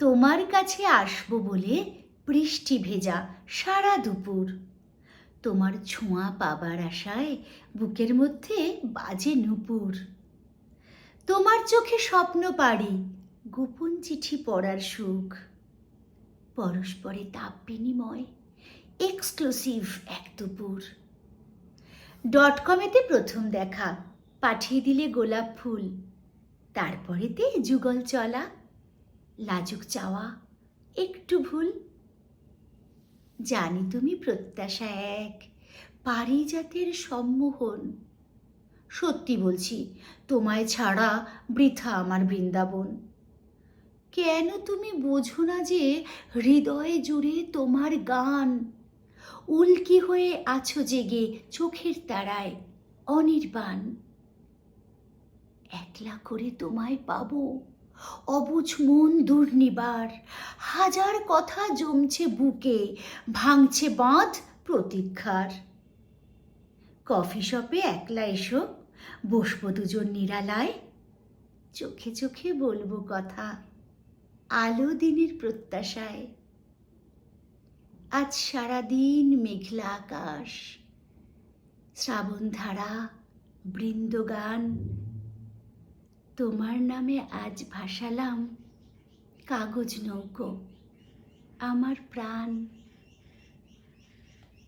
তোমার কাছে আসবো বলে বৃষ্টি ভেজা সারা দুপুর। তোমার ছোঁয়া পাবার আশায় বুকের মধ্যে বাজে নূপুর। তোমার চোখে স্বপ্ন পাড়ি, গোপন চিঠি পড়ার সুখ। পরস্পরে তাপ বিনিময়, এক্সক্লুসিভ এক দুপুর। .com-এতে প্রথম দেখা, পাঠিয়ে দিলে গোলাপ ফুল। তারপরেতে যুগল চলা, লাজুক চাওয়া, একটু ভুল। জানি তুমি প্রত্যাশা এক, পারিজাতের সম্মোহন। সত্যি বলছি, তোমায় ছাড়া বৃথা আমার বৃন্দাবন। কেন তুমি বোঝো না যে হৃদয়ে জুড়ে তোমার গান? উল্কি হয়ে আছো জেগে চোখের তারায় অনির্বাণ। একলা করে তোমায় পাবো, অবুঝ মন দুর্নিবার। হাজার কথা জমছে বুকে, ভাঙছে বাঁধ প্রতীক্ষার। কফি শপে একলা এসো, বসবো দুজন নিরালায়। চোখে চোখে বলবো কথা, আলো দিনের প্রত্যাশায়। আজ সারাদিন মেঘলা আকাশ, শ্রাবণ ধারা, বৃন্দগান। তোমার নামে আজ ভাসালাম কাগজ নৌকো, আমার প্রাণ।